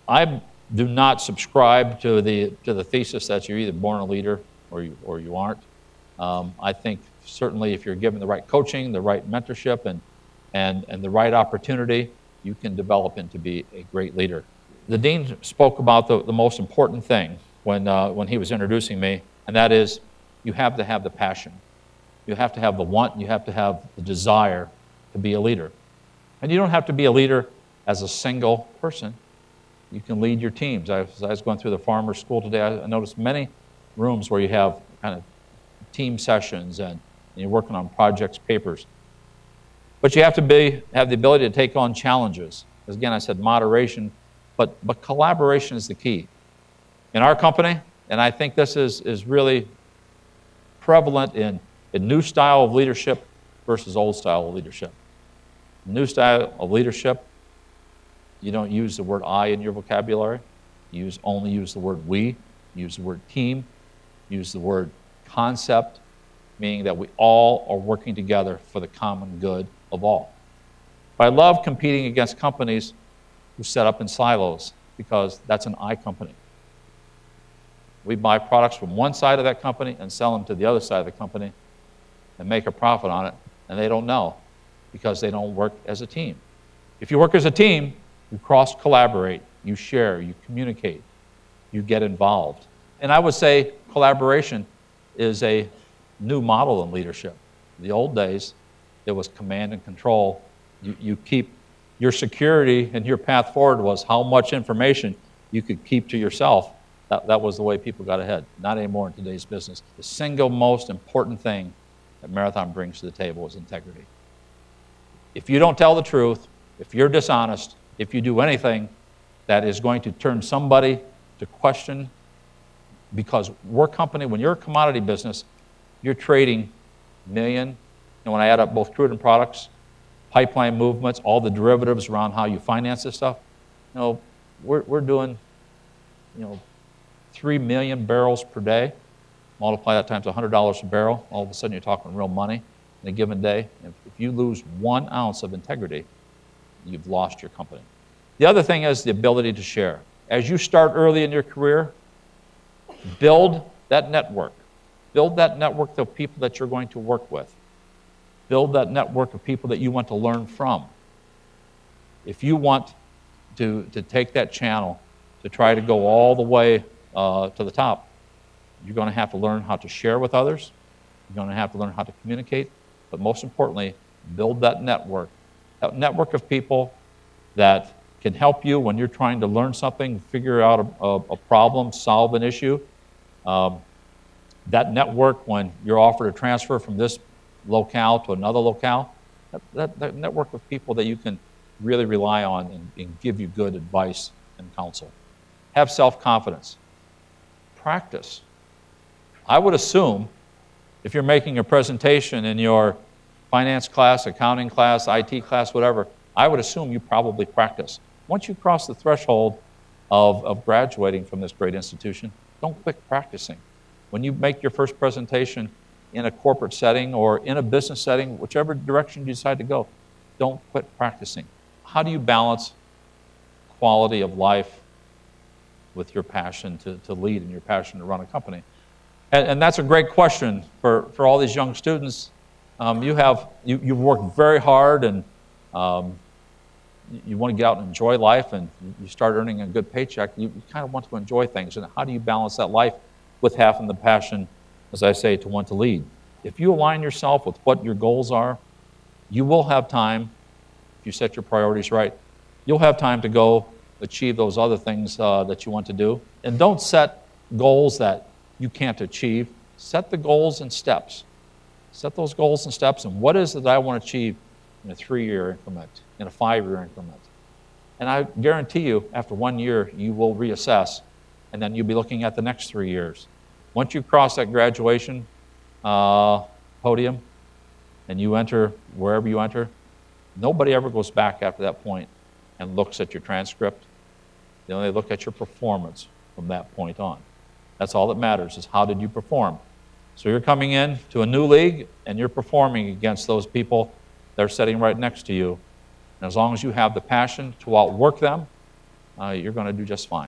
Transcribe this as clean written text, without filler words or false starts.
I do not subscribe to the thesis that you're either born a leader or you aren't. I think certainly if you're given the right coaching, the right mentorship, and the right opportunity, you can develop into be a great leader. The dean spoke about the most important thing when he was introducing me, and that is you have to have the passion. You have to have the want, you have to have the desire to be a leader. And you don't have to be a leader as a single person. You can lead your teams. As I was going through the farmer's school today, I noticed many rooms where you have kind of team sessions and you're working on projects, papers. But you have to have the ability to take on challenges. As again, I said moderation, but collaboration is the key. In our company, and I think this is really prevalent in a new style of leadership versus old style of leadership. New style of leadership, you don't use the word I in your vocabulary. You only use the word we, use the word team, use the word concept, meaning that we all are working together for the common good of all. But I love competing against companies who set up in silos because that's an I company. We buy products from one side of that company and sell them to the other side of the company and make a profit on it, and they don't know because they don't work as a team. If you work as a team, you cross-collaborate, you share, you communicate, you get involved. And I would say collaboration is a new model in leadership. The old days, it was command and control. You keep your security, and your path forward was how much information you could keep to yourself. That was the way people got ahead. Not anymore in today's business. The single most important thing that Marathon brings to the table is integrity. If you don't tell the truth, if you're dishonest, if you do anything that is going to turn somebody to question, because we're a company, when you're a commodity business, you're trading million, and when I add up both crude and products, pipeline movements, all the derivatives around how you finance this stuff, we're doing 3 million barrels per day. Multiply that times $100 a barrel, all of a sudden you're talking real money in a given day. If you lose 1 ounce of integrity, you've lost your company. The other thing is the ability to share. As you start early in your career, build that network. Build that network of people that you're going to work with. Build that network of people that you want to learn from. If you want to take that channel to try to go all the way to the top, you're going to have to learn how to share with others. You're going to have to learn how to communicate. But most importantly, build that network of people that can help you when you're trying to learn something, figure out a problem, solve an issue. That network, when you're offered a transfer from this locale to another locale, that network of people that you can really rely on and give you good advice and counsel. Have self-confidence. Practice. I would assume if you're making a presentation in your finance class, accounting class, IT class, whatever, I would assume you probably practice. Once you cross the threshold of graduating from this great institution, don't quit practicing. When you make your first presentation in a corporate setting or in a business setting, whichever direction you decide to go, don't quit practicing. How do you balance quality of life with your passion to lead and your passion to run a company? And that's a great question for all these young students. You've worked very hard and you want to get out and enjoy life, and you start earning a good paycheck. You kind of want to enjoy things. And how do you balance that life with having the passion, as I say, to want to lead? If you align yourself with what your goals are, you will have time, if you set your priorities right, you'll have time to go achieve those other things that you want to do. And don't set goals that you can't achieve. Set the goals in steps. Set those goals in steps, and what is it that I want to achieve in a 3-year increment, in a 5-year increment? And I guarantee you, after 1 year, you will reassess, and then you'll be looking at the next 3 years. Once you cross that graduation podium, and you enter wherever you enter, nobody ever goes back after that point and looks at your transcript. They only look at your performance from that point on. That's all that matters, is how did you perform? So you're coming in to a new league, and you're performing against those people that are sitting right next to you. And as long as you have the passion to outwork them, you're going to do just fine.